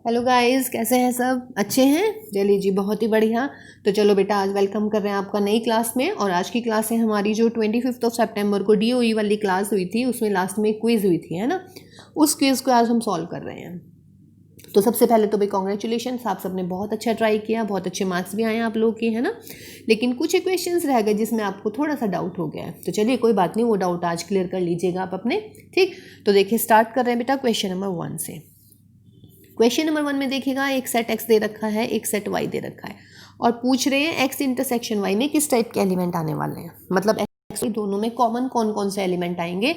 Hello guys, कैसे हैं सब? अच्छे हैं? चलिए जी, बहुत ही बढ़िया। तो चलो बेटा, आज वेलकम कर रहे हैं आपका नई क्लास में। और आज की क्लास है हमारी जो 25 सितंबर को DOE वाली क्लास हुई थी, उसमें लास्ट में क्विज़ हुई थी, है ना। उस क्विज़ को आज हम सॉल्व कर रहे हैं। तो सबसे पहले तो भाई कॉन्ग्रेचुलेशन, आप सबने बहुत अच्छा ट्राई किया, बहुत अच्छे मार्क्स भी आए हैं आप लोग के, है ना। लेकिन कुछ क्वेश्चंस रह गए जिसमें आपको थोड़ा सा डाउट हो गया है। तो चलिए कोई बात नहीं, वो डाउट आज क्लियर कर लीजिएगा आप अपने। ठीक, तो देखिए स्टार्ट कर रहे हैं बेटा क्वेश्चन नंबर 1 से। क्वेश्चन नंबर 1 में देखिएगा, एक सेट x दे रखा है, एक सेट y दे रखा है, और पूछ रहे हैं x इंटरसेक्शन y में किस टाइप के एलिमेंट आने वाले हैं। मतलब x दोनों में कॉमन कौन कौन से एलिमेंट आएंगे।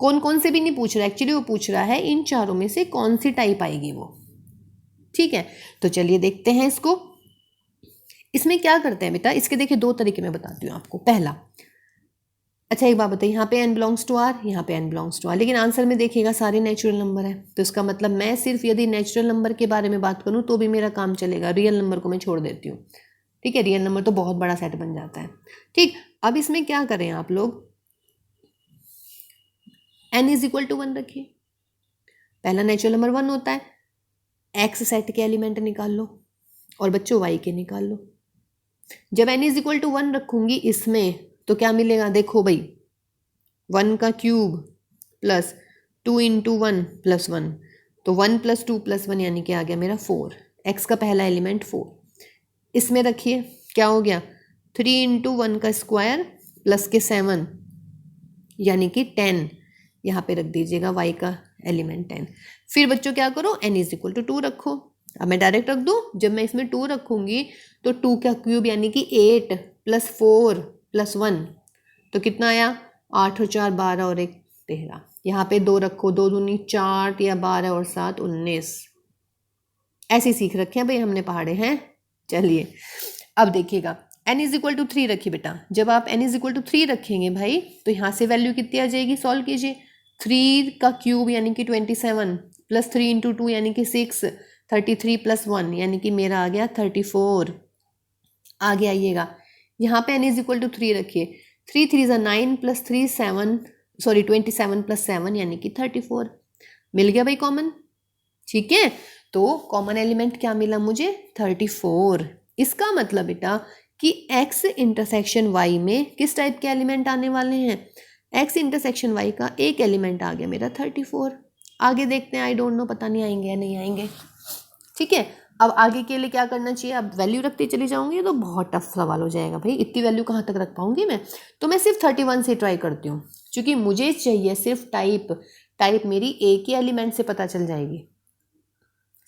कौन कौन से भी नहीं पूछ रहा, एक्चुअली वो पूछ रहा है इन चारों में से कौन सी टाइप आएगी वो। ठीक है, तो चलिए देखते हैं इसको। इसमें क्या करते हैं बेटा, इसके देखिए दो तरीके मैं बताती हूँ आपको। पहला, अच्छा एक बात बताइए, यहाँ पे n बिलोंग्स टू r, यहाँ पे n बिलोंग्स टू r, लेकिन आंसर में देखिएगा सारे नेचुरल नंबर है। तो इसका मतलब मैं सिर्फ यदि नेचुरल नंबर के बारे में बात करूँ तो भी मेरा काम चलेगा, रियल नंबर को मैं छोड़ देती हूँ। ठीक है, रियल नंबर तो बहुत बड़ा सेट बन जाता है। ठीक, अब इसमें क्या करें आप लोग, n इज इक्वल टू 1 रखिए। पहला नेचुरल नंबर 1 होता है, x सेट के एलिमेंट निकाल लो और बच्चों y के निकाल लो। जब n इज इक्वल टू 1 रखूंगी इसमें तो क्या मिलेगा, देखो भाई, 1 का क्यूब प्लस 2 इंटू 1 प्लस 1, तो 1 प्लस 2 प्लस 1 यानी कि आ गया मेरा 4। x का पहला एलिमेंट 4, इसमें रखिए क्या हो गया, 3 इंटू 1 का स्क्वायर प्लस के 7 यानी कि 10, यहाँ पे रख दीजिएगा y का एलिमेंट 10। फिर बच्चों क्या करो, n इज इक्वल टू 2 रखो। अब मैं डायरेक्ट रख दूँ, जब मैं इसमें 2 रखूंगी तो 2 का क्यूब यानी कि 8 प्लस 4 प्लस 1, तो कितना आया, 8 और 4 12 और 1 13। यहाँ पे 2 रखो, 2 दूनी 4 या 12 और 7 19। ऐसे सीख रखे हैं भाई हमने पहाड़े हैं। चलिए अब देखिएगा, n इज इक्वल टू 3 रखिए बेटा। जब आप n इज इक्वल टू 3 रखेंगे भाई तो यहाँ से वैल्यू कितनी आ जाएगी, सॉल्व कीजिए। 3 का क्यूब यानी कि 27 प्लस 3 इंटू 2 यानी कि 6, 33 प्लस 1 यानी कि मेरा आ गया 34। आगे आइएगा, यहाँ पे n इज इक्वल टू 3 रखिए। 3 3 ज़ा 9 प्लस 3 7, सॉरी 27 प्लस 7 यानी कि 34। मिल गया भाई कॉमन। ठीक है, तो कॉमन एलिमेंट क्या मिला मुझे, 34। इसका मतलब बेटा कि x इंटरसेक्शन y में किस टाइप के एलिमेंट आने वाले हैं, x इंटरसेक्शन y का एक एलिमेंट आ गया मेरा 34। आगे देखते हैं, आई डोंट नो, पता नहीं आएंगे या नहीं आएंगे। ठीक है, अब आगे के लिए क्या करना चाहिए, अब वैल्यू रखते चली जाऊंगी तो बहुत टफ सवाल हो जाएगा भाई, इतनी वैल्यू कहाँ तक रख पाऊंगी मैं। तो मैं सिर्फ 31 से ट्राई करती हूँ, क्योंकि मुझे चाहिए सिर्फ टाइप मेरी एक ही एलिमेंट से पता चल जाएगी।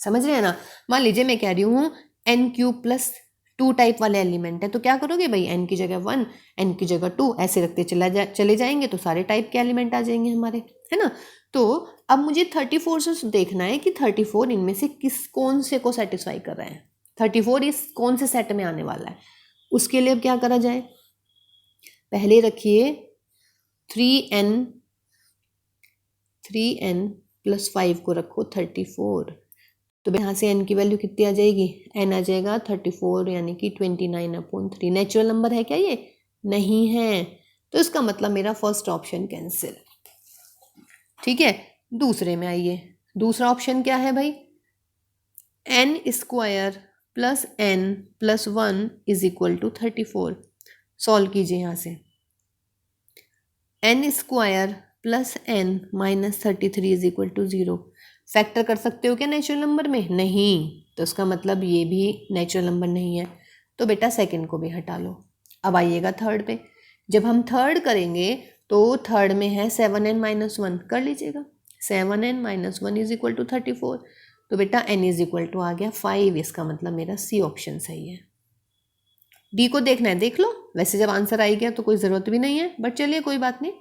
समझ रहे हैं ना। मान लीजिए मैं कह रही हूँ n क्यूब प्लस 2 टाइप वाले एलिमेंट है, तो क्या करोगे भाई, n की जगह 1, n की जगह 2, ऐसे रखते चले जाएंगे तो सारे टाइप के एलिमेंट आ जाएंगे हमारे, है ना। तो अब मुझे 34 से देखना है कि 34 इनमें से कौन से को सेटिस्फाई कर रहा है, 34 इस कौन से सेट में आने वाला है। उसके लिए अब क्या करा जाए, पहले रखिए 3n प्लस 5 को रखो 34, तो यहाँ से n की वैल्यू कितनी आ जाएगी, n आ जाएगा 34 यानी कि 29/3। नेचुरल नंबर है क्या ये, नहीं है, तो इसका मतलब मेरा फर्स्ट ऑप्शन कैंसिल। ठीक है, दूसरे में आइए, दूसरा ऑप्शन क्या है भाई, n square plus n plus 1 is equal to 34। Solve कीजिए यहाँ से, n square plus n minus 33 is equal to 0। Factor कर सकते हो क्या नेचुरल नंबर में, नहीं, तो इसका मतलब ये भी नेचुरल नंबर नहीं है, तो बेटा सेकंड को भी हटा लो। अब आइएगा थर्ड पे, जब हम थर्ड करेंगे तो थर्ड में है 7n माइनस 1, कर लीजिएगा, 7n minus 1 is equal to 34, तो बेटा n इज इक्वल टू आ गया 5। इसका मतलब मेरा सी ऑप्शन सही है। डी को देखना है देख लो, वैसे जब आंसर आ गया तो कोई ज़रूरत भी नहीं है, बट चलिए कोई बात नहीं।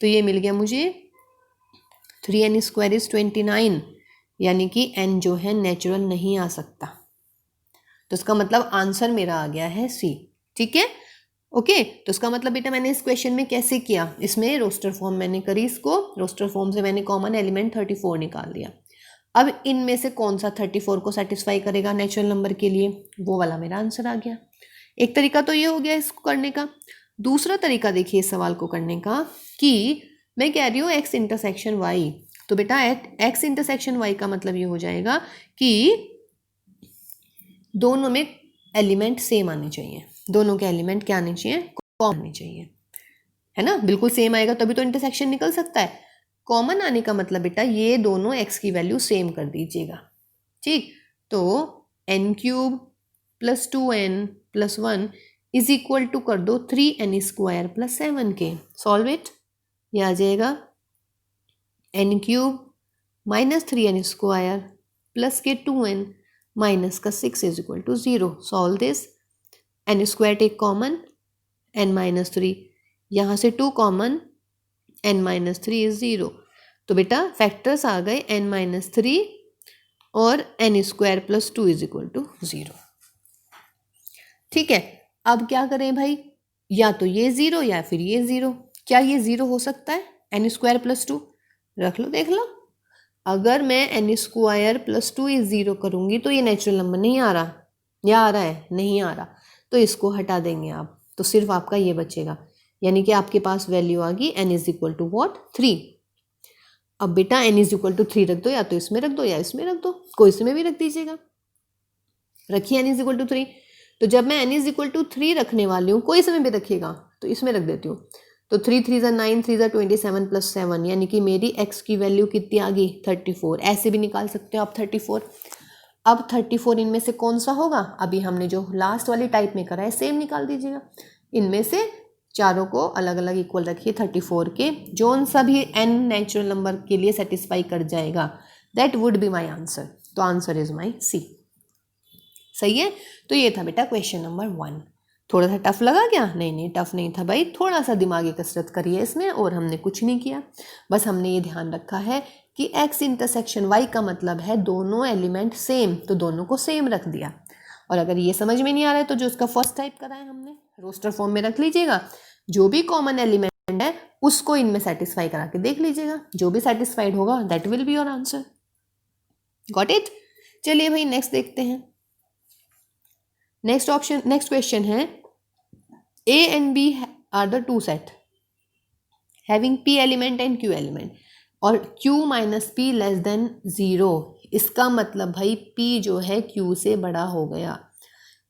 तो ये मिल गया मुझे 3n स्क्वायर इज 29, यानी कि n जो है नेचुरल नहीं आ सकता, तो इसका मतलब आंसर मेरा आ गया है सी। ठीक है, ओके, तो इसका मतलब बेटा मैंने इस क्वेश्चन में कैसे किया, इसमें रोस्टर फॉर्म मैंने करी, इसको रोस्टर फॉर्म से मैंने कॉमन एलिमेंट 34 निकाल दिया। अब इनमें से कौन सा 34 को सेटिस्फाई करेगा नेचुरल नंबर के लिए, वो वाला मेरा आंसर आ गया। एक तरीका तो ये हो गया इसको करने का। दूसरा तरीका देखिए इस सवाल को करने का, कि मैं कह रही हूँ x इंटरसेक्शन y, तो बेटा एक्स इंटरसेक्शन वाई का मतलब ये हो जाएगा कि दोनों में एलिमेंट सेम आने चाहिए, दोनों के एलिमेंट क्या आने चाहिए, कॉमन आने चाहिए, है ना। बिल्कुल सेम आएगा तभी तो इंटरसेक्शन निकल सकता है। कॉमन आने का मतलब बेटा ये दोनों एक्स की वैल्यू सेम कर दीजिएगा, ठीक। तो n cube plus 2n plus 1 is equal to कर दो 3n स्क्वायर प्लस 7 के। सॉल्व इट, ये आ जाएगा n cube minus 3n square plus के 2n माइनस का 6 is equal to 0। Solve this, n square take common, n minus 3, यहाँ से 2 कॉमन, n माइनस 3 इज 0। तो बेटा फैक्टर्स आ गए n माइनस 3 और n square plus 2 is equal to 0। ठीक है, अब क्या करें भाई, या तो ये 0 या फिर ये 0। क्या ये 0 हो सकता है, n स्क्वायर प्लस 2 रख लो, देख लो। अगर मैं n स्क्वायर प्लस 2 इज 0 करूंगी तो ये नेचुरल नंबर नहीं आ रहा, या आ रहा है, नहीं आ रहा, तो इसको हटा देंगे आप, तो सिर्फ आपका ये बचेगा, यानी कि आपके पास वैल्यू आ गई n is equal to what, 3। अब बेटा n इज इक्वल टू 3 रख दो, या तो इसमें रख दो या इसमें रख दो, कोई इसमें भी रख दीजिएगा। रखिए n इज इक्वल टू 3, तो जब मैं n इज इक्वल टू 3 रखने वाली हूँ, कोई इसमें भी रखिएगा, तो इसमें रख देती हूँ। तो 3 3 ज़ा 9, 3 ज़ा 27 प्लस 7, यानी कि मेरी x की वैल्यू कितनी आ गई, 34। ऐसे भी निकाल सकते हो आप 34। अब 34 इनमें से कौन सा होगा, अभी हमने जो लास्ट वाली टाइप में करा है सेम निकाल दीजिएगा। इनमें से चारों को अलग अलग इक्वल रखिए 34 के, जोन सा भी n नेचुरल नंबर के लिए सेटिस्फाई कर जाएगा, that would be my answer. तो आंसर इज माई सी। सही है, तो ये था बेटा क्वेश्चन नंबर 1। थोड़ा सा टफ लगा क्या, नहीं नहीं टफ नहीं था भाई, थोड़ा सा दिमागी कसरत करिए इसमें, और हमने कुछ नहीं किया, बस हमने ये ध्यान रखा है कि x इंटरसेक्शन y का मतलब है दोनों एलिमेंट सेम, तो दोनों को सेम रख दिया। और अगर ये समझ में नहीं आ रहा है तो जो उसका फर्स्ट टाइप करा है हमने रोस्टर फॉर्म में रख लीजिएगा, जो भी कॉमन एलिमेंट है उसको इनमें सेटिस्फाई करा के देख लीजिएगा, जो भी सेटिस्फाइड होगा that will be your answer. Got it. चलिए भाई नेक्स्ट देखते हैं। नेक्स्ट ऑप्शन, नेक्स्ट क्वेश्चन है, A and B are the two set having P element and Q element और Q minus P less than 0। इसका मतलब भाई P जो है Q से बड़ा हो गया।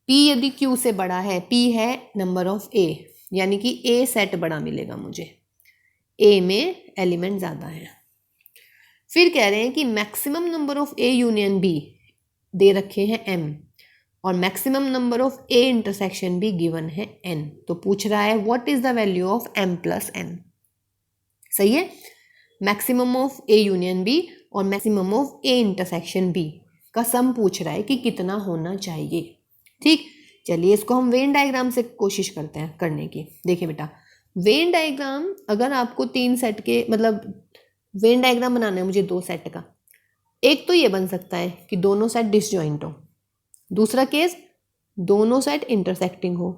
P यदि Q से बड़ा है, P है नंबर ऑफ A, यानी कि A सेट बड़ा मिलेगा मुझे, A में एलिमेंट ज़्यादा है। फिर कह रहे हैं कि maximum number of A union B दे रखे हैं M, और maximum number of A intersection भी गिवन है n। तो पूछ रहा है what is the value of m plus n। सही है, maximum of A union b और maximum of A intersection b का सम पूछ रहा है कि कितना होना चाहिए। ठीक, चलिए इसको हम वेन डायग्राम से कोशिश करते हैं करने की। देखिए बेटा, वेन डायग्राम अगर आपको 3 सेट के, मतलब वेन डायग्राम बनाना है मुझे 2 सेट का, एक तो ये बन सकता है कि दोनों सेट डिसजॉइंट हो, दूसरा केस दोनों सेट इंटरसेक्टिंग हो,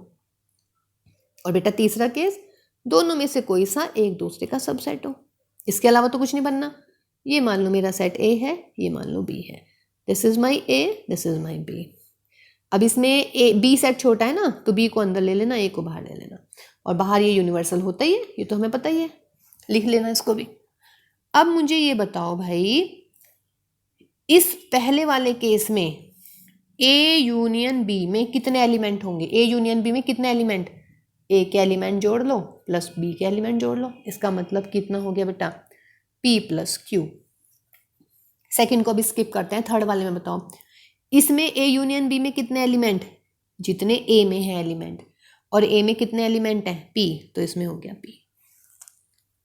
और बेटा तीसरा केस दोनों में से कोई सा एक दूसरे का सबसेट हो। इसके अलावा तो कुछ नहीं बनना। ये मान लो मेरा सेट ए है, ये मान लो बी है, this is my A, this is my B. अब इसमें ए बी सेट छोटा है ना, तो बी को अंदर ले लेना, ए को बाहर ले लेना, और बाहर ये यूनिवर्सल होता ही है, ये तो हमें पता ही है, लिख लेना इसको भी। अब मुझे ये बताओ भाई, इस पहले वाले केस में ए यूनियन बी में कितने एलिमेंट होंगे, ए यूनियन बी में कितने एलिमेंट, ए के एलिमेंट जोड़ लो प्लस बी के एलिमेंट जोड़ लो, इसका मतलब कितना हो गया बेटा, पी प्लस क्यू। सेकंड को भी स्किप करते हैं, थर्ड वाले में बताओ, इसमें ए यूनियन बी में कितने एलिमेंट, जितने ए में है एलिमेंट, और ए में कितने एलिमेंट हैं, पी, तो इसमें हो गया पी।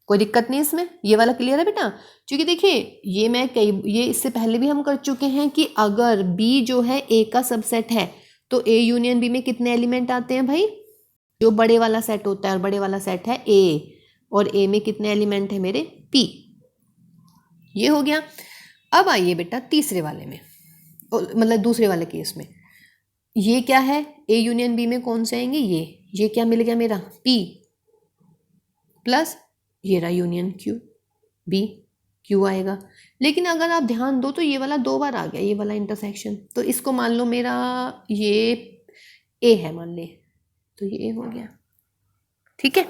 कोई दिक्कत नहीं इसमें, ये वाला क्लियर है बेटा। क्योंकि देखिए ये इससे पहले भी हम कर चुके हैं कि अगर B जो है A का सबसेट है तो A यूनियन B में कितने एलिमेंट आते हैं भाई, जो बड़े वाला सेट होता है, और बड़े वाला सेट है A, और A में कितने एलिमेंट है मेरे P। ये हो गया। अब आइए बेटा तीसरे वाले में, मतलब दूसरे वाले केस में, ये क्या है, A यूनियन B में कौन से आएंगे, ये क्या मिल गया मेरा, P प्लस ये रहा यूनियन क्यू, बी क्यू आएगा। लेकिन अगर आप ध्यान दो तो ये वाला 2 बार आ गया, ये वाला इंटरसेक्शन, तो इसको मान लो मेरा ये ए है मान ले, तो ये ए हो गया। ठीक है,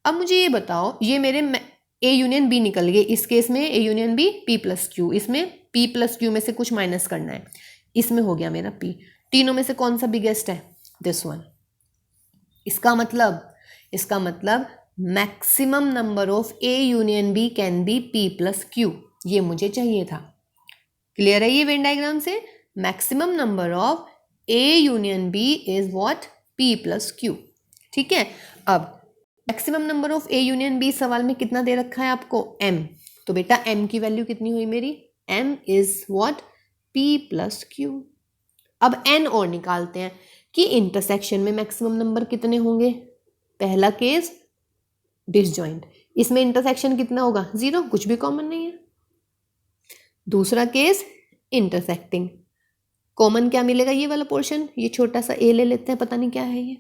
अब मुझे ये बताओ, ये मेरे ए यूनियन बी निकल गए, इस केस में A union B P plus Q, इसमें पी प्लस क्यू में से कुछ माइनस करना है, इसमें हो गया मेरा पी। तीनों में से कौन सा बिगेस्ट है? This one. इसका मतलब maximum number of A union B can be P plus Q, ये मुझे चाहिए था। क्लियर है ये वेन डायग्राम से? Maximum number of A union B is what? P plus Q. ठीक है, अब maximum number of A union B सवाल में कितना दे रखा है आपको? m। तो बेटा m की वैल्यू कितनी हुई मेरी? m is what? p plus Q. अब n और निकालते हैं कि इंटरसेक्शन में मैक्सिमम नंबर कितने होंगे। पहला केस डिसजॉइंट, इसमें इंटरसेक्शन कितना होगा? 0, कुछ भी कॉमन नहीं है। दूसरा केस इंटरसेक्टिंग, कॉमन क्या मिलेगा? ये वाला पोर्शन, ये छोटा सा a ले लेते हैं, पता नहीं क्या है ये।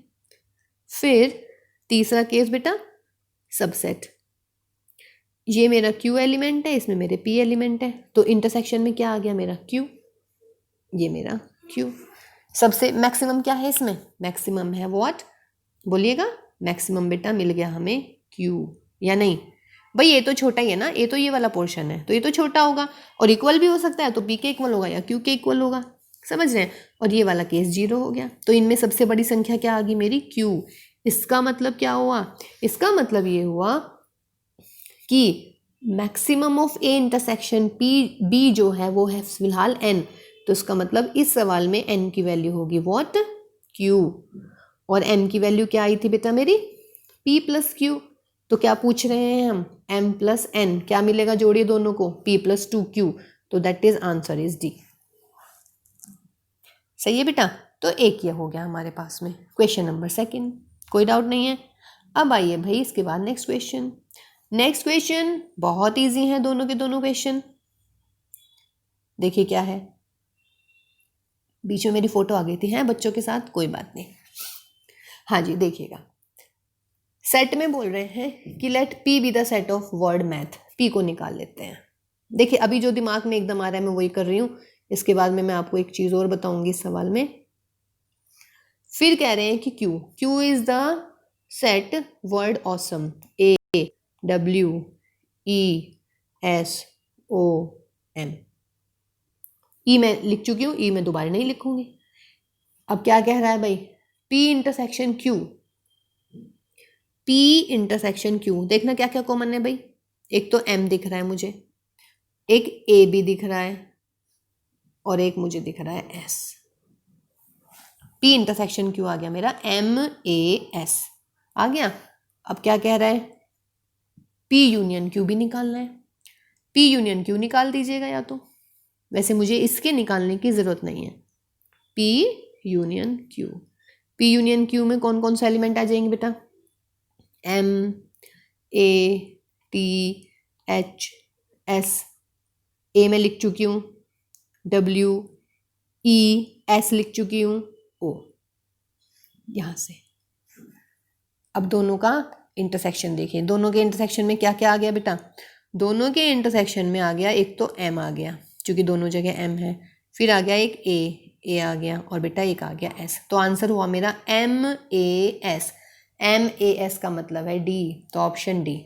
फिर तीसरा केस बेटा सबसेट, ये मेरा Q एलिमेंट है, इसमें मेरे P एलिमेंट है, तो इंटरसेक्शन में क्या आ गया मेरा? Q, ये मेरा Q। सबसे मैक्सिमम क्या है इसमें? मैक्सिमम है व्हाट? बोलिएगा। मैक्सिमम बेटा मिल गया हमें Q, या नहीं भाई? ये तो छोटा ही है ना, ये तो ये वाला पोर्शन है, तो ये तो छोटा होगा और इक्वल भी हो सकता है, तो P के इक्वल होगा या Q के इक्वल होगा, समझ रहे हैं? और ये वाला केस 0 हो गया, तो इनमें सबसे बड़ी संख्या क्या आ गई मेरी? Q। इसका मतलब क्या हुआ? इसका मतलब ये हुआ कि maximum of A intersection P B जो है वो है फिलहाल n, तो इसका मतलब इस सवाल में n की वैल्यू होगी व्हाट? Q। और m की वैल्यू क्या आई थी बेटा मेरी? p plus Q. तो क्या पूछ रहे हैं हम? m प्लस n, क्या मिलेगा? जोड़िए दोनों को, p प्लस 2q, तो that is answer is D. सही है बेटा? तो एक ये हो गया हमारे पास में क्वेश्चन नंबर 2, कोई डाउट नहीं है। अब आइए भाई इसके बाद नेक्स्ट क्वेश्चन। नेक्स्ट क्वेश्चन बहुत इजी है, दोनों के दोनों क्वेश्चन। देखिए क्या है, बीच में मेरी फोटो आ गई थी हैं बच्चों के साथ, कोई बात नहीं। हाँ जी, देखिएगा, सेट में बोल रहे हैं कि let P be the set of word math, P को निकाल लेते हैं। देखिए अभी जो दिमाग में एकदम आ रहा है मैं वही कर रही हूँ, इसके बाद में मैं आपको एक चीज़ और बताऊंगी इस सवाल में। फिर कह रहे हैं कि q is the set word awesome, a डब्ल्यू e s o m. E मैं लिख चुकी हूँ, ई मैं दोबारा नहीं लिखूंगी। अब क्या कह रहा है भाई? P intersection Q, P intersection Q, देखना क्या क्या कॉमन है भाई। एक तो एम दिख रहा है मुझे, एक ए बी दिख रहा है, और एक मुझे दिख रहा है एस। पी इंटरसेक्शन क्यू आ गया मेरा, एम ए एस आ गया। अब क्या कह रहा है? पी यूनियन क्यू भी निकालना है। पी यूनियन क्यू निकाल दीजिएगा, या तो वैसे मुझे इसके निकालने की ज़रूरत नहीं है। P union q, p union q में कौन कौन सा एलिमेंट आ जाएंगे बेटा? M a t h s, a में लिख चुकी हूँ, डब्ल्यू ई एस लिख चुकी हूँ, ओ। यहाँ से अब दोनों का इंटरसेक्शन देखिए, दोनों के इंटरसेक्शन में क्या क्या आ गया बेटा? दोनों के इंटरसेक्शन में आ गया एक तो एम आ गया, क्योंकि दोनों जगह एम है, फिर आ गया एक ए आ गया, और बेटा एक आ गया एस। तो आंसर हुआ मेरा M A S. M A S का मतलब है डी, तो ऑप्शन डी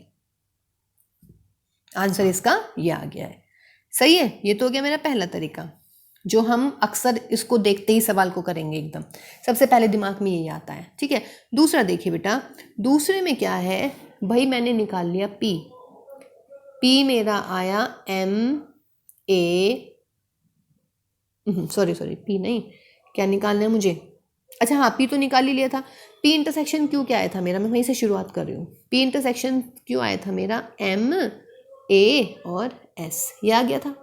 आंसर इसका ये आ गया है। सही है, ये तो हो गया मेरा पहला तरीका, जो हम अक्सर इसको देखते ही सवाल को करेंगे एकदम, सबसे पहले दिमाग में यही आता है। ठीक है, दूसरा देखिए बेटा, दूसरे में क्या है भाई? मैंने निकाल लिया पी, पी मेरा आया एम ए, सॉरी पी नहीं, क्या निकालना है मुझे? अच्छा हाँ, पी तो निकाल ही लिया था। पी इंटरसेक्शन क्यू क्या आया था मेरा? मैं वहीं से शुरुआत कर रही हूँ। पी इंटरसेक्शन क्यू आया था मेरा एम ए और एस, ये आ गया था।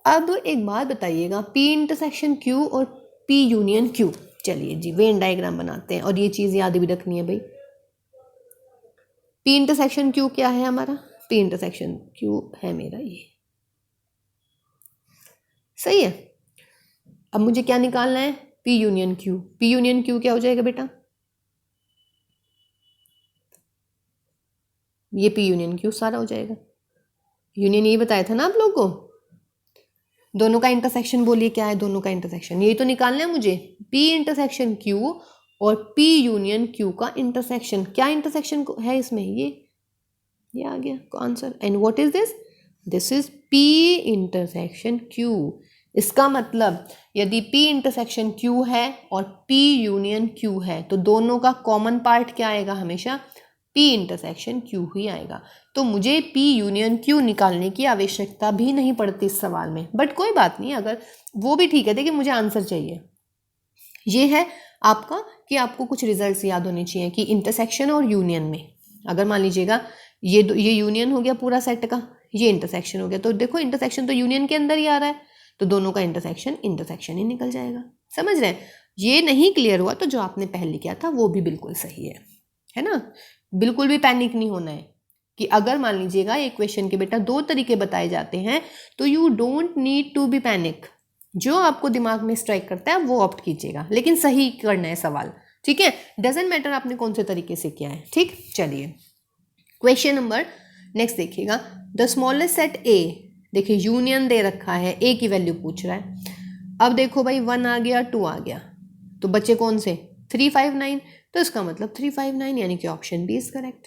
अब एक बात बताइएगा, पी इंटरसेक्शन क्यू और पी यूनियन क्यू, चलिए जी वेन डायग्राम बनाते हैं, और ये चीज़ याद भी रखनी है भाई। पी इंटरसेक्शन क्यू क्या है हमारा? पी इंटरसेक्शन क्यू है मेरा ये, सही है। अब मुझे क्या निकालना है? P union q. P union Q क्या हो जाएगा बेटा? ये पी यूनियन क्यू सारा हो जाएगा। यूनियन ये बताया था ना आप लोगों को, दोनों का इंटरसेक्शन बोलिए क्या है? दोनों का इंटरसेक्शन यही तो निकालना है मुझे, पी इंटरसेक्शन क्यू और पी यूनियन क्यू का इंटरसेक्शन। क्या इंटरसेक्शन है इसमें? ये आ गया answer. And what is this? This is P intersection Q। इसका मतलब यदि P इंटरसेक्शन Q है और P यूनियन Q है तो दोनों का कॉमन पार्ट क्या आएगा? हमेशा P इंटरसेक्शन Q ही आएगा। तो मुझे P यूनियन Q निकालने की आवश्यकता भी नहीं पड़ती इस सवाल में, बट कोई बात नहीं, अगर वो भी ठीक है। देखिए मुझे आंसर चाहिए। ये है आपका कि आपको कुछ रिजल्ट्स याद होने चाहिए कि इंटरसेक्शन और यूनियन में, अगर मान लीजिएगा ये यूनियन हो गया पूरा सेट का, ये इंटरसेक्शन हो गया, तो देखो इंटरसेक्शन तो यूनियन के अंदर ही आ रहा है, तो दोनों का इंटरसेक्शन ही निकल जाएगा। समझ रहे हैं? ये नहीं क्लियर हुआ तो जो आपने पहले किया था वो भी बिल्कुल सही है ना? बिल्कुल भी पैनिक नहीं होना है कि अगर मान लीजिएगा एक क्वेश्चन के बेटा 2 तरीके बताए जाते हैं तो you don't need to be panic. जो आपको दिमाग में स्ट्राइक करता है वो ऑप्ट कीजिएगा, लेकिन सही करना है सवाल, ठीक है? डजेंट मैटर आपने कौन से तरीके से किया है, ठीक? चलिए क्वेश्चन नंबर नेक्स्ट देखिएगा। द स्मॉलेस्ट सेट ए, देखिए यूनियन दे रखा है, ए की वैल्यू पूछ रहा है। अब देखो भाई 1 आ गया, 2 आ गया, तो बच्चे कौन से? 3 5 9। तो इसका मतलब 3 5 9, यानी कि ऑप्शन बी इज करेक्ट।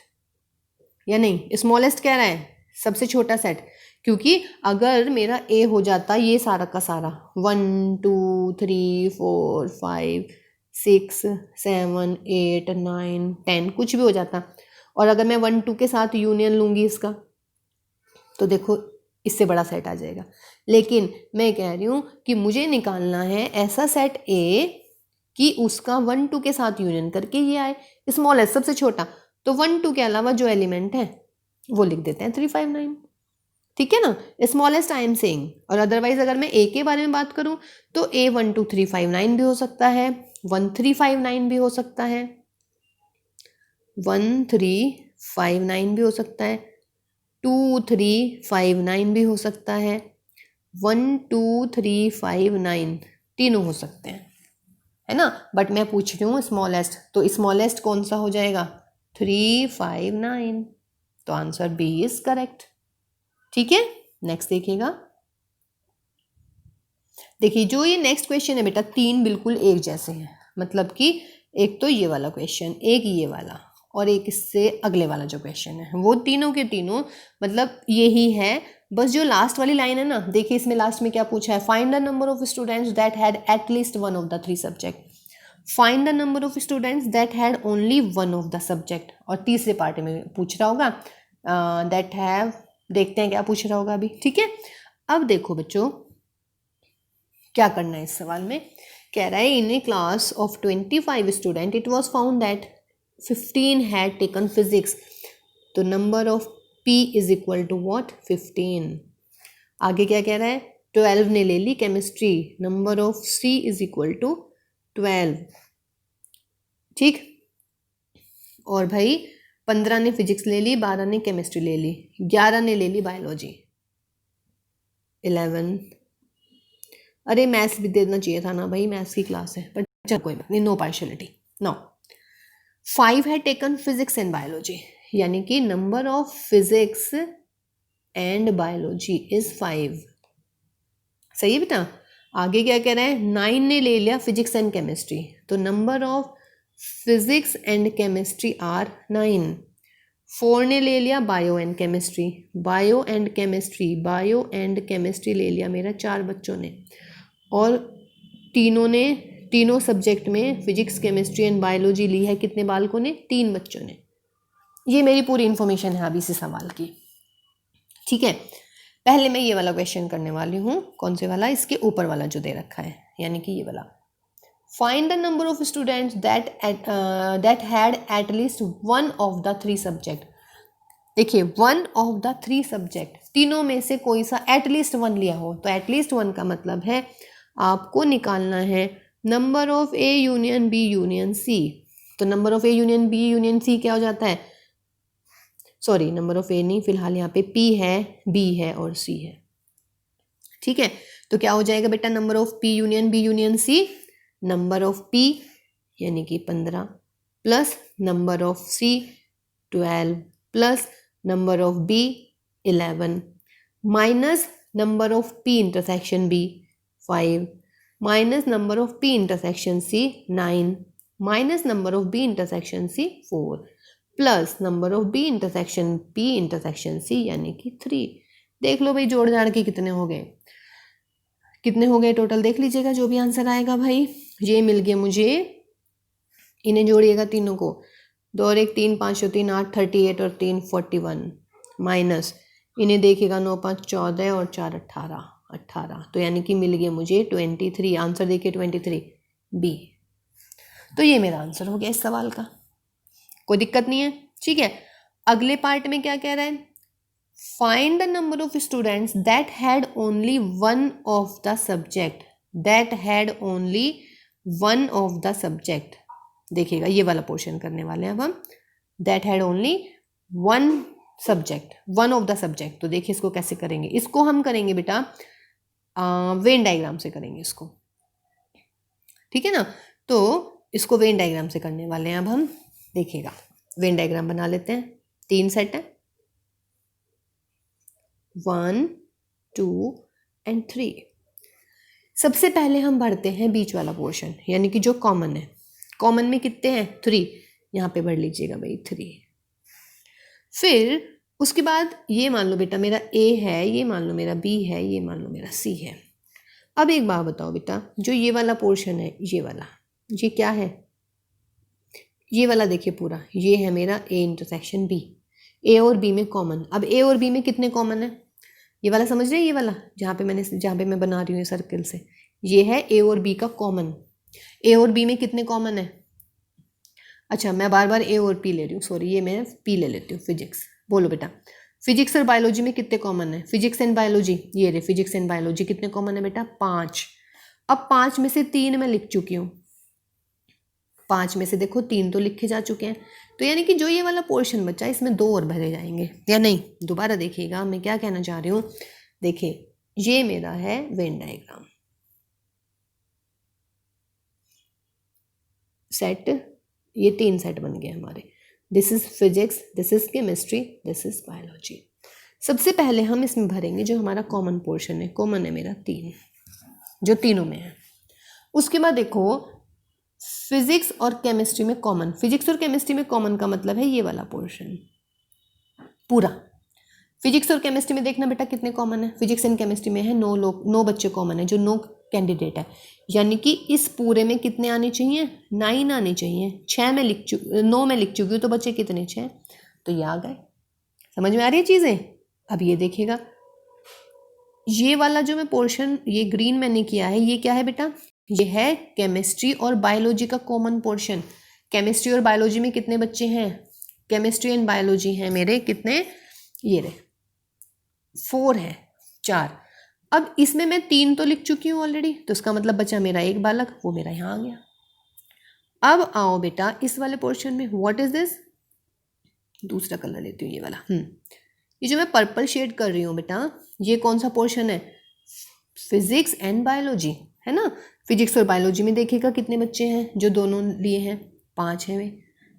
या नहीं, स्मॉलेस्ट कह रहा है, सबसे छोटा सेट, क्योंकि अगर मेरा ए हो जाता ये सारा का सारा 1 2 3 4 5 6 7 8 9 10 कुछ भी हो जाता, और अगर मैं 1 2 के साथ यूनियन लूँगी इसका तो देखो इससे बड़ा सेट आ जाएगा। लेकिन मैं कह रही हूँ कि मुझे निकालना है ऐसा सेट ए कि उसका 1 2 के साथ यूनियन करके ये आए स्मॉलेस्ट, सबसे छोटा। तो 1 2 के अलावा जो एलिमेंट है वो लिख देते हैं 3 5 9, ठीक है ना? Smallest I am saying. और अदरवाइज अगर मैं ए के बारे में बात करूं तो ए 1 2 3 5 9 भी हो सकता है, 1 3 5 9 भी हो सकता है, 1 3 5 9 भी हो सकता है, 2 3 5 9 भी हो सकता है, 1 2 3 5 9 तीनों हो सकते हैं, है ना? बट मैं पूछ रही हूँ स्मॉलेस्ट, तो स्मॉलेस्ट कौन सा हो जाएगा? 3 5 9। तो आंसर बी इज करेक्ट, ठीक है? नेक्स्ट देखिएगा। देखिए जो ये नेक्स्ट क्वेश्चन है बेटा, 3 बिल्कुल एक जैसे हैं, मतलब कि एक तो ये वाला क्वेश्चन, एक ये वाला, और एक इससे अगले वाला जो क्वेश्चन है, वो तीनों के तीनों मतलब यही है। बस जो लास्ट वाली लाइन है ना, देखिए इसमें लास्ट में क्या पूछा है? Find the number of students that had at least one of the 3 subject. Find the number of students that had only one of the subject. और तीसरे पार्ट में पूछ रहा होगा दैट हैव, देखते हैं क्या पूछ रहा होगा अभी, ठीक है? अब देखो बच्चों क्या करना है इस सवाल में। कह रहा है in a class of 25 student it was found that 15 had taken physics, तो number of p is equal to what? 15। आगे क्या कह रहा है? 12 ने ले ली chemistry, number of c is equal to 12, ठीक? और भाई 15 ने फिजिक्स ले ली, 12 ने केमिस्ट्री ले ली, 11 ने ले ली बायोलॉजी, 11। अरे मैथ्स भी देना चाहिए था ना भाई, मैथ्स की क्लास है, पर चल कोई बात नहीं, नो पार्शियलिटी। नो, 5 है टेकन फिजिक्स एंड बायोलॉजी, यानी कि number of physics and biology is 5। सही है बेटा? आगे क्या कह रहा है? 9 ने ले लिया फिजिक्स एंड केमिस्ट्री, तो number of physics and chemistry are 9। 4 ने ले लिया bio and chemistry, bio and chemistry ले लिया मेरा 4 बच्चों ने, और तीनों सब्जेक्ट में फिजिक्स केमिस्ट्री एंड बायोलॉजी ली है कितने बालकों ने? 3 बच्चों ने। ये मेरी पूरी इन्फॉर्मेशन है अभी से सवाल की, ठीक है? पहले मैं ये वाला क्वेश्चन करने वाली हूँ। कौन से वाला? इसके ऊपर वाला जो दे रखा है, यानी कि ये वाला। Find the number of students that had at least one of the 3 subject. देखिए 1 ऑफ द 3 सब्जेक्ट, तीनों में से कोई सा एटलीस्ट 1 लिया हो, तो एटलीस्ट 1 का मतलब है आपको निकालना है number of A union B union c. तो number of A union B union c क्या हो जाता है? सॉरी, नंबर ऑफ ए नहीं, फिलहाल यहाँ पे पी है, बी है और सी है, ठीक है? तो क्या हो जाएगा बेटा? Number of P union B union C, number of P यानी कि 15 plus number of C 12 plus number of B 11 minus number of P intersection B 5 minus number of P intersection C 9 minus number of B intersection C 4 plus number of B intersection P intersection C यानी कि 3। देख लो भाई जोड़ जाड़ के कितने हो गए, कितने हो गए टोटल देख लीजिएगा जो भी आंसर आएगा भाई। ये मिल गया मुझे, इन्हें जोड़िएगा तीनों को, 2 और 1 3 5 और 3 8 38 और 3 41 माइनस इन्हें देखिएगा 9 5 14 और 4 18 तो यानी कि मिल गया मुझे 23। आंसर देखिए 23 बी। तो ये मेरा आंसर हो गया इस सवाल का, कोई दिक्कत नहीं है। ठीक है, अगले पार्ट में क्या कह रहा है, find the number of students that had only one of the subject, that had only one of the subject. देखिएगा ये वाला पोर्शन करने वाले हैं अब हम, that had only one subject, one of the subject. तो देखिए इसको कैसे करेंगे, इसको हम करेंगे बेटा वेन डायग्राम से करेंगे इसको, ठीक है ना। तो इसको वेन डायग्राम से करने वाले हैं अब हम। देखिएगा वेन डायग्राम बना लेते हैं, 3 सेट है 1 2 एंड 3। सबसे पहले हम भरते हैं बीच वाला पोर्शन यानी कि जो कॉमन है। कॉमन में कितने हैं 3, यहाँ पे भर लीजिएगा भाई 3। फिर उसके बाद ये मान लो बेटा मेरा A है, ये मान लो मेरा B है, ये मान लो मेरा C है। अब एक बात बताओ बेटा, जो ये वाला पोर्शन है ये वाला, ये क्या है, ये वाला देखिए पूरा, ये है मेरा A इंटरसेक्शन B। A और B में कॉमन, अब A और B में कितने कॉमन है, ये वाला समझ रहे हैं, ये वाला जहाँ पे मैं बना रही हूँ सर्कल से, ये है A और B का कॉमन। A और B में कितने कॉमन है, अच्छा मैं बार बार A और P ले रही हूँ, सॉरी ये मैं P ले लेती हूँ। फिजिक्स बोलो बेटा, फिजिक्स और बायोलॉजी में कितने कॉमन है, फिजिक्स एंड बायोलॉजी, ये रे फिजिक्स एंड बायोलॉजी कितने कॉमन है बेटा 5। अब 5 में से 3 मैं लिख चुकी हूँ, 5 में से देखो 3 तो लिखे जा चुके हैं, तो यानी कि जो ये वाला पोर्शन बचा इसमें 2 और भरे जाएंगे या नहीं। दोबारा देखिएगा मैं क्या कहना चाह रही हूँ, देखिए ये मेरा है वेन डायग्राम सेट, ये 3 सेट बन गए हमारे, this is physics, this is chemistry, this is biology. सबसे पहले हम इसमें भरेंगे जो हमारा कॉमन पोर्शन है, कॉमन है मेरा 3, जो तीनों में है। उसके बाद देखो फिजिक्स और केमिस्ट्री में कॉमन, फिजिक्स और केमिस्ट्री में कॉमन का मतलब है ये वाला पोर्शन पूरा। फिजिक्स और केमिस्ट्री में देखना बेटा कितने कॉमन है, फिजिक्स एंड केमिस्ट्री में है 9 बच्चे कॉमन है, जो 9 कैंडिडेट है, यानी कि इस पूरे में कितने आने चाहिए 9 आने चाहिए। 9 में लिख चुकी हूँ तो बच्चे कितने 6, तो ये आ गए। समझ में आ रही है चीज़ें। अब ये देखिएगा ये वाला जो मैं पोर्शन ये ग्रीन मैंने किया है, ये क्या है बेटा, ये है केमिस्ट्री और बायोलॉजी का कॉमन पोर्शन। केमिस्ट्री और बायोलॉजी में कितने बच्चे हैं, केमिस्ट्री एंड बायोलॉजी हैं मेरे कितने, ये रहे 4 है 4। अब इसमें मैं 3 तो लिख चुकी हूँ ऑलरेडी, तो इसका मतलब बचा मेरा एक बालक, वो मेरा यहाँ आ गया। अब आओ बेटा इस वाले पोर्शन में, व्हाट इज दिस, दूसरा कलर लेती हूँ ये वाला। ये जो मैं पर्पल शेड कर रही हूँ बेटा, ये कौन सा पोर्शन है, फिजिक्स एंड बायोलॉजी है ना। फिजिक्स और बायोलॉजी में देखिएगा कितने बच्चे हैं, जो दोनों लिए हैं 5 है, वे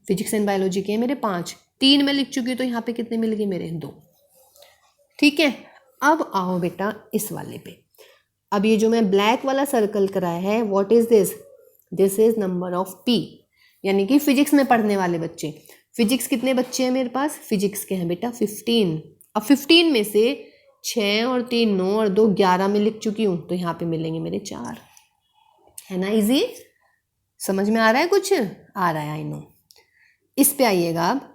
फिजिक्स एंड बायोलॉजी के हैं मेरे 5, 3 में लिख चुकी हूँ तो यहाँ पे कितने मिल गए मेरे 2। ठीक है, अब आओ बेटा इस वाले पे। अब ये जो मैं ब्लैक वाला सर्कल कराया है, what is this, this is number of P, यानी कि फिजिक्स में पढ़ने वाले बच्चे। फिजिक्स कितने बच्चे हैं मेरे पास, फिजिक्स के हैं बेटा 15। अब 15 में से 6 और 3 9 और 2 11 में लिख चुकी हूँ, तो यहाँ पे मिलेंगे मेरे 4, है ना इजी। समझ में आ रहा है, कुछ आ रहा है आई नो। इस पे आइएगा, अब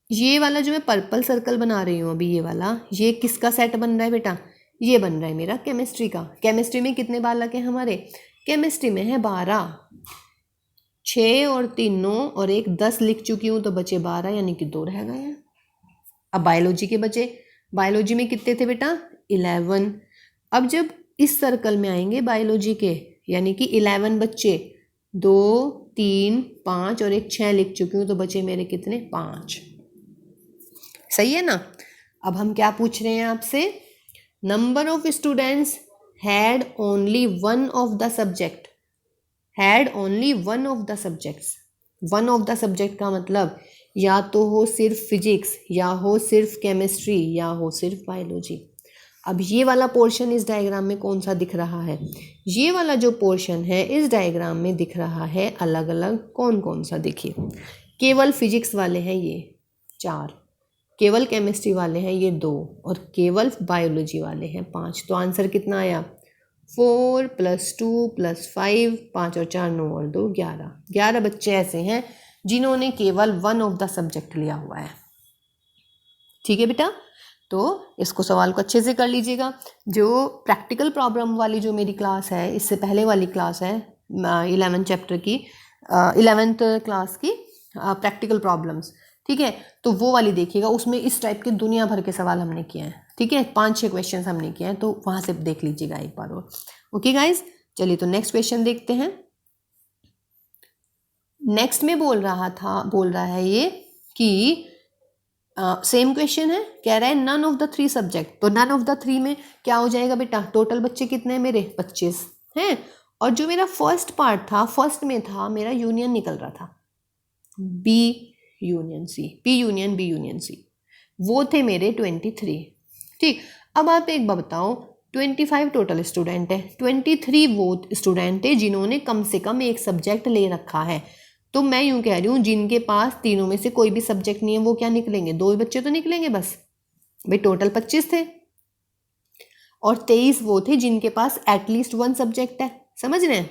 ये वाला जो मैं पर्पल सर्कल बना रही हूँ अभी, ये वाला, ये किसका सेट बन रहा है बेटा, ये बन रहा है मेरा केमिस्ट्री का। केमिस्ट्री में कितने बालक हैं हमारे, केमिस्ट्री में है 12, 6 और 3 9 और 1 10 लिख चुकी हूँ, तो बचे 12 यानी कि 2 रह गए हैं। अब बायोलॉजी के बचे, बायोलॉजी में कितने थे बेटा 11। अब जब इस सर्कल में आएंगे बायोलॉजी के, यानी कि 11 बच्चे, 2 3 5 और 1 6 लिख चुकी हूँ, तो बचे मेरे कितने 5। सही है ना। अब हम क्या पूछ रहे हैं आपसे, number of students had only one of the subject, had only one of the subjects. One of the subject का मतलब या तो हो सिर्फ फिजिक्स, या हो सिर्फ केमिस्ट्री, या हो सिर्फ बायोलॉजी। अब ये वाला पोर्शन इस डायग्राम में कौन सा दिख रहा है, ये वाला जो पोर्शन है इस डायग्राम में दिख रहा है अलग अलग, कौन कौन सा, देखिए केवल फिजिक्स वाले हैं ये 4, केवल केमिस्ट्री वाले हैं ये 2 और केवल बायोलॉजी वाले हैं 5। तो आंसर कितना आया 4 + 2 + 5, 5 और 4 9 और 2 11। 11 बच्चे ऐसे हैं जिन्होंने केवल 1 ऑफ द सब्जेक्ट लिया हुआ है। ठीक है बेटा, तो इसको सवाल को अच्छे से कर लीजिएगा। जो प्रैक्टिकल प्रॉब्लम वाली जो मेरी क्लास है, इससे पहले वाली क्लास है 11 चैप्टर की 11th क्लास की प्रैक्टिकल प्रॉब्लम्स, ठीक है, तो वो वाली देखिएगा। उसमें इस टाइप के दुनिया भर के सवाल हमने किए हैं, ठीक है, 5-6 क्वेश्चन हमने किए हैं, तो वहाँ से देख लीजिएगा एक बार और। ओके गाइज, चलिए तो नेक्स्ट क्वेश्चन देखते हैं। नेक्स्ट में बोल रहा है ये कि सेम क्वेश्चन है, कह रहा है नन ऑफ द 3 सब्जेक्ट। तो नन ऑफ द 3 में क्या हो जाएगा बेटा, टोटल बच्चे कितने हैं मेरे 25 हैं। और जो मेरा फर्स्ट पार्ट था, फर्स्ट में था मेरा यूनियन निकल रहा था B union C, P union B union C, वो थे मेरे 23। ठीक, अब आप एक बात बताओ, 25 टोटल स्टूडेंट है, 23 वो स्टूडेंट है जिन्होंने कम से कम एक सब्जेक्ट ले रखा है। तो मैं यूं कह रही हूँ जिनके पास तीनों में से कोई भी सब्जेक्ट नहीं है वो क्या निकलेंगे, 2 बच्चे तो निकलेंगे बस। भाई टोटल 25 थे और 23 वो थे जिनके पास एटलीस्ट 1 सब्जेक्ट है। समझ रहे हैं,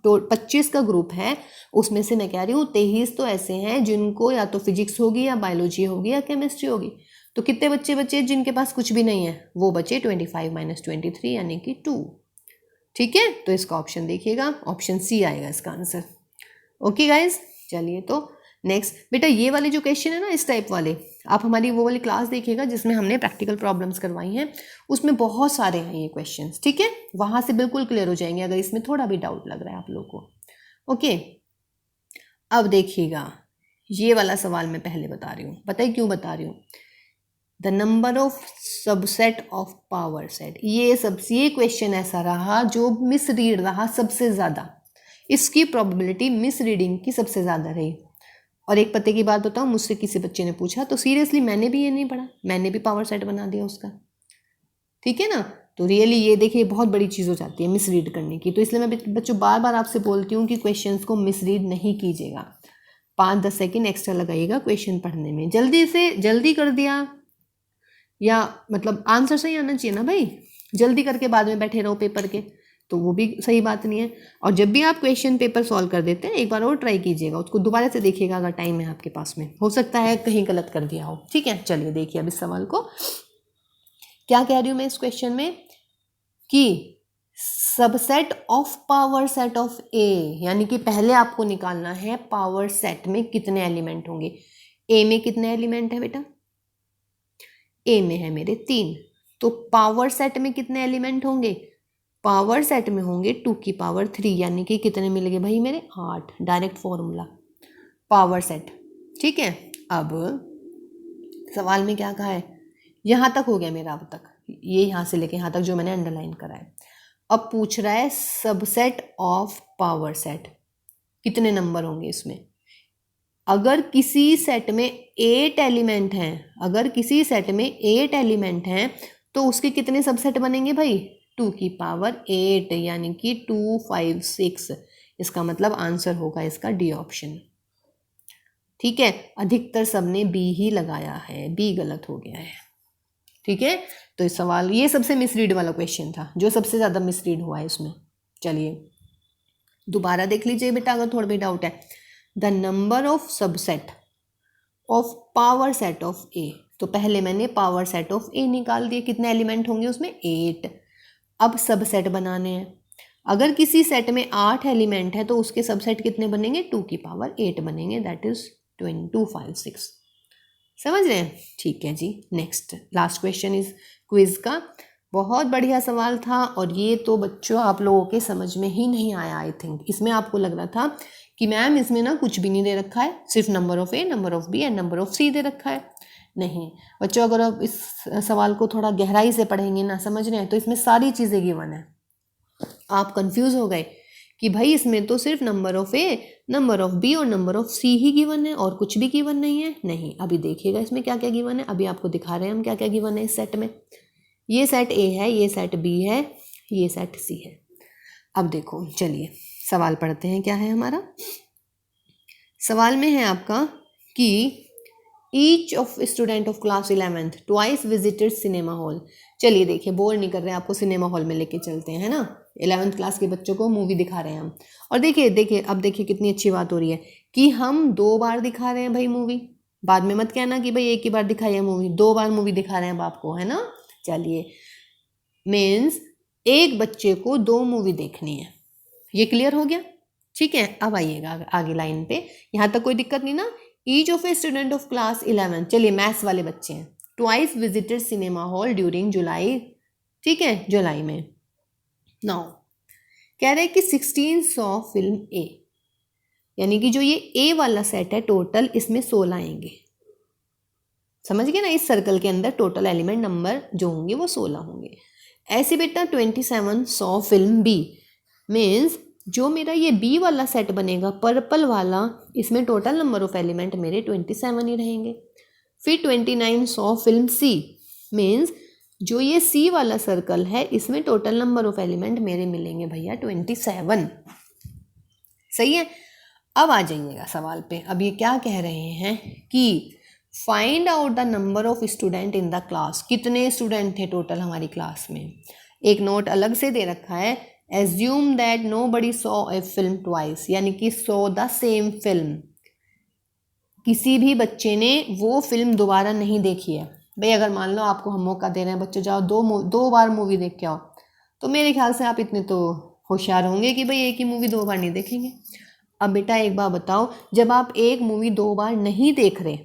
तो 25 का ग्रुप है, उसमें से मैं कह रही हूँ 23 तो ऐसे हैं जिनको या तो फिजिक्स होगी या बायोलॉजी होगी या केमिस्ट्री होगी। तो कितने बच्चे बचे जिनके पास कुछ भी नहीं है, वो बचे 25 - 23 यानी कि 2। ठीक है, तो इसका ऑप्शन देखिएगा, ऑप्शन C आएगा इसका आंसर। ओके गाइज, चलिए तो नेक्स्ट बेटा, ये वाले जो क्वेश्चन है ना इस टाइप वाले, आप हमारी वो वाली क्लास देखिएगा जिसमें हमने प्रैक्टिकल प्रॉब्लम्स करवाई हैं, उसमें बहुत सारे हैं ये क्वेश्चंस। ठीक है, वहाँ से बिल्कुल क्लियर हो जाएंगे अगर इसमें थोड़ा भी डाउट लग रहा है आप लोग को। ओके, अब देखिएगा, ये वाला सवाल मैं पहले बता रही हूँ, पता है क्यों बता रही हूँ, the number of subset of power set. ये क्वेश्चन ऐसा रहा जो मिसरीड रहा सबसे ज़्यादा, इसकी प्रोबेबिलिटी मिस रीडिंग की सबसे ज़्यादा रही। और एक पते की बात बताऊँ, मुझसे किसी बच्चे ने पूछा तो सीरियसली मैंने भी ये नहीं पढ़ा, मैंने भी पावर सेट बना दिया उसका। ठीक है ना, तो रियली ये देखिए बहुत बड़ी चीज़ हो जाती है मिस रीड करने की। तो इसलिए मैं बच्चों बार बार आपसे बोलती हूँ कि क्वेश्चंस को मिस रीड नहीं कीजिएगा, 5-10 सेकेंड एक्स्ट्रा लगाइएगा क्वेश्चन पढ़ने में। जल्दी कर दिया, या मतलब आंसर सही आना चाहिए ना भाई, जल्दी करके बाद में बैठे रहो पेपर के, तो वो भी सही बात नहीं है। और जब भी आप क्वेश्चन पेपर सॉल्व कर देते हैं एक बार और ट्राई कीजिएगा, उसको दोबारा से देखिएगा अगर टाइम है आपके पास में, हो सकता है कहीं गलत कर दिया हो। ठीक है, चलिए देखिए अब इस सवाल को क्या कह रही हूँ मैं इस क्वेश्चन में, कि subset of power set of a, यानी कि पहले आपको निकालना है पावर सेट में कितने एलिमेंट होंगे। ए में कितने एलिमेंट है बेटा, ए में है मेरे 3, तो पावर सेट में कितने एलिमेंट होंगे, पावर सेट में होंगे 2 की पावर 3, यानी कि कितने मिलेंगे भाई मेरे 8, डायरेक्ट फॉर्मूला पावर सेट। ठीक है, अब सवाल में क्या कहा है, यहाँ तक हो गया मेरा अब तक, ये यहाँ से लेके यहाँ तक जो मैंने अंडरलाइन करा है। अब पूछ रहा है सबसेट ऑफ पावर सेट, कितने नंबर होंगे इसमें। अगर किसी सेट में 8 एलिमेंट हैं, अगर किसी सेट में 8 एलिमेंट हैं तो उसके कितने सबसेट बनेंगे भाई, 2 की पावर 8, यानी कि 2, 5, 6। इसका मतलब आंसर होगा इसका डी ऑप्शन। ठीक है, अधिकतर सबने बी ही लगाया है, बी गलत हो गया है। ठीक है, तो इस सवाल ये सबसे मिसरीड वाला क्वेश्चन था, जो सबसे ज़्यादा मिसरीड हुआ है इसमें। चलिए दोबारा देख लीजिए बेटा अगर थोड़ा भी डाउट है। The number of subset of power set of a, तो पहले मैंने पावर सेट ऑफ ए निकाल दिए, कितने एलिमेंट होंगे उसमें 8। अब सबसेट बनाने हैं, अगर किसी सेट में 8 एलिमेंट है तो उसके सबसेट कितने बनेंगे, 2 की पावर 8 बनेंगे, दैट इज 2, 5, 6। समझ रहे हैं, ठीक है जी। नेक्स्ट लास्ट क्वेश्चन इस क्विज का, बहुत बढ़िया सवाल था और ये तो बच्चों आप लोगों के समझ में ही नहीं आया। आई थिंक इसमें आपको लग रहा था कि मैम इसमें ना कुछ भी नहीं दे रखा है, सिर्फ number of a, number of b and number of c दे रखा है। नहीं बच्चों, अगर आप इस सवाल को थोड़ा गहराई से पढ़ेंगे ना, समझ रहे हैं, तो इसमें सारी चीज़ें गिवन है। आप कंफ्यूज हो गए कि भाई इसमें तो सिर्फ number of a, number of b और नंबर ऑफ सी ही गिवन है और कुछ भी गिवन नहीं है। नहीं, अभी देखिएगा इसमें क्या क्या गिवन है, अभी आपको दिखा रहे हैं हम क्या क्या गिवन है इस सेट में। ये सेट ए है, ये सेट बी है, ये सेट सी है। अब देखो चलिए सवाल पढ़ते हैं, क्या है हमारा सवाल में है आपका कि each of student of class 11th twice visited cinema hall. चलिए देखिए, बोर नहीं कर रहे हैं आपको, सिनेमा हॉल में लेके चलते हैं, है ना। 11th क्लास के बच्चों को मूवी दिखा रहे हैं हम। और देखिए देखिए अब देखिए कितनी अच्छी बात हो रही है कि हम 2 बार दिखा रहे हैं भाई मूवी। बाद में मत कहना कि भाई एक ही बार दिखाई है मूवी, 2 बार मूवी दिखा रहे हैं बाप को, है ना। चलिए, मीन्स एक बच्चे को 2 मूवी देखनी है। ये क्लियर हो गया? ठीक है, अब आइएगा आगे लाइन पे। यहाँ तक कोई दिक्कत नहीं ना। Each of a student of class 11, चलिए मैथ्स वाले बच्चे हैं, twice visited cinema hall during जुलाई। ठीक है, जुलाई में। नाउ कह रहे हैं कि 16 सॉ फिल्म ए, यानी कि जो ये ए वाला सेट है टोटल, इसमें 16 आएंगे। समझ गए ना, इस सर्कल के अंदर टोटल एलिमेंट नंबर जो होंगे वो 16 होंगे। ऐसे बेटा 27 सॉ फिल्म बी, मीन्स जो मेरा ये बी वाला सेट बनेगा पर्पल वाला, इसमें टोटल नंबर ऑफ एलिमेंट मेरे 27 ही रहेंगे। फिर 29 सॉ फिल्म सी, मीन्स जो ये सी वाला सर्कल है इसमें टोटल नंबर ऑफ एलिमेंट मेरे मिलेंगे भैया 27। सही है। अब आ जाइएगा सवाल पे। अब ये क्या कह रहे हैं कि find out the number of student in the class. कितने स्टूडेंट थे टोटल हमारी क्लास में। एक नोट अलग से दे रखा है, assume that nobody saw a film twice, यानी कि सॉ द सेम फिल्म। किसी भी बच्चे ने वो फिल्म दोबारा नहीं देखी है। भाई अगर मान लो आपको हम मौका दे रहे हैं बच्चों जाओ 2 बार मूवी देख के आओ, तो मेरे ख्याल से आप इतने तो होशियार होंगे कि भाई एक ही मूवी 2 बार नहीं देखेंगे। अब बेटा एक बार बताओ, जब आप एक मूवी 2 बार नहीं देख रहे,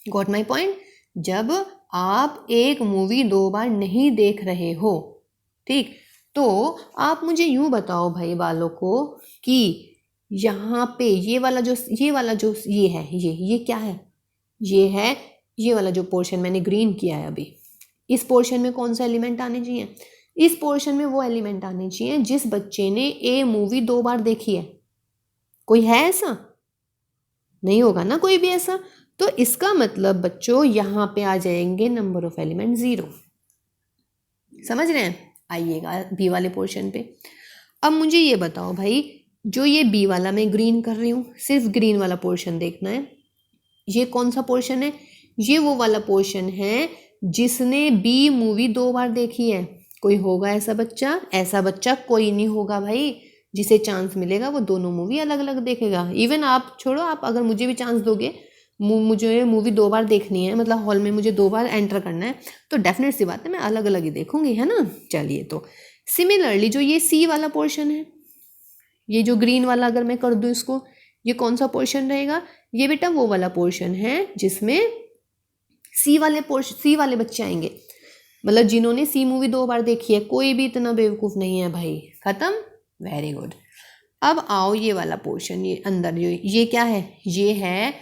गॉट माई पॉइंट, जब आप एक मूवी 2 बार नहीं देख रहे हो, ठीक, तो आप मुझे यूं बताओ भाई वालों को कि यहाँ पे ये वाला जो ये है, ये क्या है, ये है ये वाला जो पोर्शन मैंने ग्रीन किया है अभी, इस पोर्शन में कौन सा एलिमेंट आने चाहिए? इस पोर्शन में वो एलिमेंट आने चाहिए जिस बच्चे ने ए मूवी 2 बार देखी है। कोई है ऐसा? नहीं होगा ना कोई भी ऐसा। तो इसका मतलब बच्चों यहाँ पे आ जाएंगे नंबर ऑफ एलिमेंट 0। समझ रहे हैं? आइएगा बी वाले पोर्शन पे। अब मुझे ये बताओ भाई, जो ये बी वाला मैं ग्रीन कर रही हूँ, सिर्फ ग्रीन वाला पोर्शन देखना है। ये कौन सा पोर्शन है? ये वो वाला पोर्शन है जिसने बी मूवी 2 बार देखी है। कोई होगा ऐसा बच्चा? ऐसा बच्चा कोई नहीं होगा भाई। जिसे चांस मिलेगा वो दोनों मूवी अलग अलग देखेगा। इवन आप छोड़ो, आप अगर मुझे भी चांस दोगे, मुझे मूवी 2 बार देखनी है, मतलब हॉल में मुझे 2 बार एंटर करना है, तो डेफिनेट सी बात है मैं अलग अलग ही देखूंगी, है ना। चलिए, तो सिमिलरली जो ये सी वाला पोर्शन है, ये जो ग्रीन वाला अगर मैं कर दूं इसको, ये कौन सा पोर्शन रहेगा? ये बेटा वो वाला पोर्शन है जिसमें सी वाले बच्चे आएंगे, मतलब जिन्होंने सी मूवी 2 बार देखी है। कोई भी इतना बेवकूफ़ नहीं है भाई। खत्म? Very good. अब आओ ये वाला पोर्शन, ये अंदर जो ये क्या है? ये है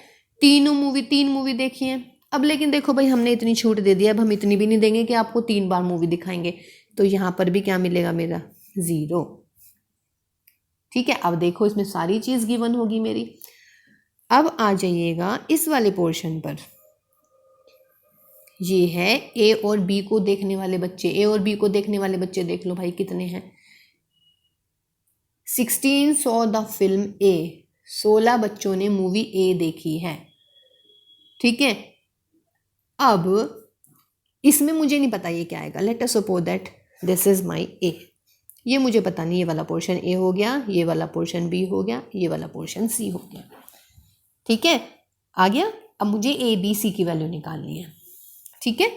3 मूवी देखी है। अब लेकिन देखो भाई, हमने इतनी छूट दे दी, अब हम इतनी भी नहीं देंगे कि आपको 3 बार मूवी दिखाएंगे। तो यहाँ पर भी क्या मिलेगा मेरा? 0। ठीक है, अब देखो इसमें सारी चीज़ गिवन होगी मेरी। अब आ जाइएगा इस वाले पोर्शन पर। ये है ए और बी को देखने वाले बच्चे। ए और बी को देखने वाले बच्चे देख लो भाई कितने हैं। 16 सॉ द फिल्म ए, 16 बच्चों ने मूवी ए देखी है। ठीक है, अब इसमें मुझे नहीं पता ये क्या आएगा। Let us suppose that this is my a. ये मुझे पता नहीं, ये वाला पोर्शन ए हो गया, ये वाला पोर्शन बी हो गया, ये वाला पोर्शन सी हो गया। ठीक है, आ गया। अब मुझे ए बी सी की वैल्यू निकालनी है। ठीक है,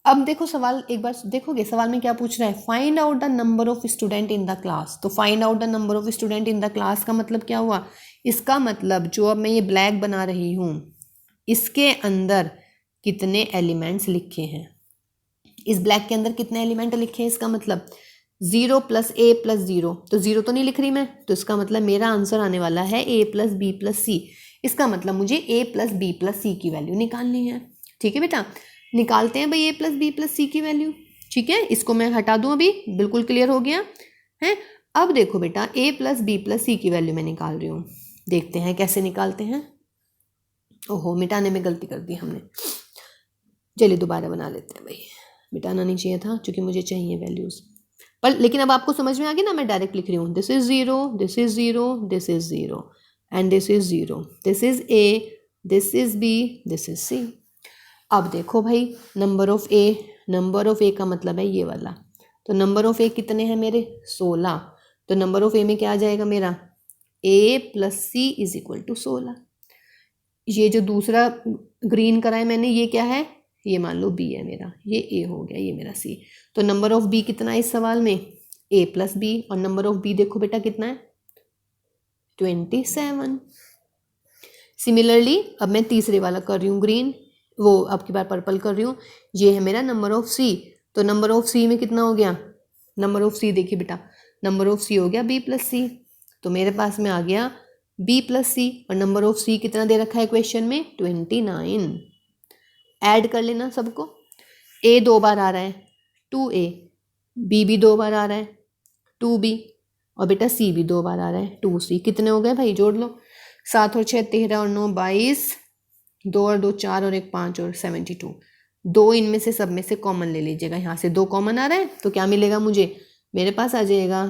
अब देखो सवाल एक बार देखोगे, सवाल में क्या पूछ रहा है? Find out the number of student in the class. तो find out the number of student in the class का मतलब क्या हुआ? इसका मतलब जो अब मैं ये ब्लैक बना रही हूँ, इसके अंदर कितने एलिमेंट्स लिखे हैं। इस ब्लैक के अंदर कितने एलिमेंट लिखे हैं, इसका मतलब 0 + a + 0। तो 0 तो नहीं लिख रही मैं, तो इसका मतलब मेरा आंसर आने वाला है a + b + c। इसका मतलब मुझे a + b + c की वैल्यू निकालनी है। ठीक है बेटा, निकालते हैं भाई a + b + c की वैल्यू। ठीक है, इसको मैं हटा दूं, अभी बिल्कुल क्लियर हो गया है। अब देखो बेटा, a + b + c की वैल्यू मैं निकाल रही हूँ। देखते हैं कैसे निकालते हैं। ओहो, मिटाने में गलती कर दी हमने। चलिए दोबारा बना लेते हैं भाई, मिटाना नहीं चाहिए था क्योंकि मुझे चाहिए वैल्यूज़ पर। लेकिन अब आपको समझ में आ गई ना, मैं डायरेक्ट लिख रही हूँ this is 0, this is 0, this is 0। And this is 0, this is A, this is B, this is C. अब देखो भाई, नंबर ऑफ ए का मतलब है ये वाला, तो नंबर ऑफ ए कितने हैं मेरे 16, तो नंबर ऑफ ए में क्या आ जाएगा मेरा a plus C is equal to 16। ये जो दूसरा ग्रीन करा है मैंने, ये क्या है, ये मान लो b है मेरा, ये a हो गया, ये मेरा c। तो नंबर ऑफ b कितना है इस सवाल में a प्लस बी, और नंबर ऑफ b देखो बेटा कितना है 27। सिमिलरली अब मैं तीसरे वाला कर रही हूँ ग्रीन, वो अब की बार पर्पल कर रही हूँ, ये है मेरा नंबर ऑफ c। तो नंबर ऑफ c में कितना हो गया, नंबर ऑफ c देखिए बेटा, नंबर ऑफ c हो गया b प्लस सी, तो मेरे पास में आ गया b प्लस सी, और नंबर ऑफ c कितना दे रखा है क्वेश्चन में 29। ऐड कर लेना सबको, a 2 बार आ रहा है 2a, b भी 2 बार आ रहा है 2b, और बेटा c भी 2 बार आ रहा है 2c। कितने हो गए भाई, जोड़ लो, 7 और 6 13 और 9 22, 2 और 2 4 और 1 5 और 72। 2 इनमें से सब में से कॉमन ले लीजिएगा, यहाँ से 2 कॉमन आ रहा है तो क्या मिलेगा मुझे, मेरे पास आ जाएगा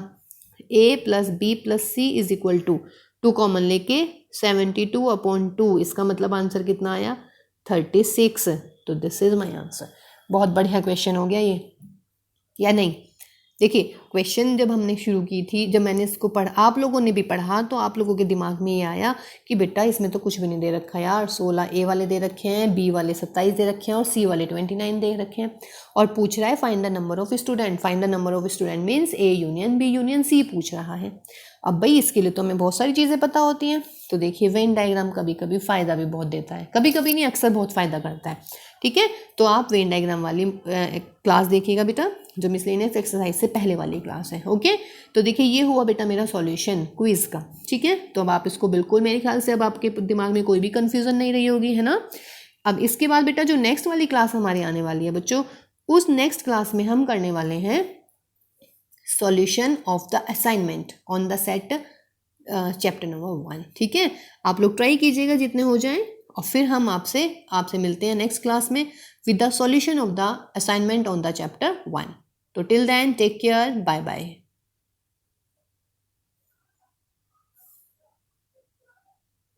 a plus B plus C is equal to 2 common लेके 72/2, इसका मतलब आंसर कितना आया 36। तो दिस इज माय आंसर। बहुत बढ़िया क्वेश्चन हो गया ये, या नहीं। देखिए क्वेश्चन जब हमने शुरू की थी, जब मैंने इसको पढ़ा, आप लोगों ने भी पढ़ा, तो आप लोगों के दिमाग में ये आया कि बेटा इसमें तो कुछ भी नहीं दे रखा यार, 16 ए वाले दे रखे हैं, बी वाले 27 दे रखे हैं और सी वाले 29 दे रखे हैं, और पूछ रहा है find the number of student. Find the number of student means A union B union C पूछ रहा है। अब भाई इसके लिए तो हमें बहुत सारी चीज़ें पता होती हैं, तो देखिए वेन डायग्राम कभी कभी फ़ायदा भी बहुत देता है, कभी कभी नहीं अक्सर बहुत फ़ायदा करता है, ठीक है। तो आप वेन डायग्राम वाली क्लास देखिएगा बेटा, जो मिसलेनियस एक्सरसाइज से पहले वाली क्लास है, ओके। तो देखिए ये हुआ बेटा मेरा सॉल्यूशन क्विज का, ठीक है। तो अब आप इसको बिल्कुल, मेरे ख्याल से अब आपके दिमाग में कोई भी कन्फ्यूज़न नहीं रही होगी, है ना। अब इसके बाद बेटा जो नेक्स्ट वाली क्लास हमारी आने वाली है बच्चों, उस नेक्स्ट क्लास में हम करने वाले हैं solution of the assignment on the set chapter number 1, ठीक है। आप लोग ट्राई कीजिएगा जितने हो जाएं, और फिर हम आपसे मिलते हैं नेक्स्ट क्लास में with the solution of the assignment on the chapter 1। तो till then take care, bye bye.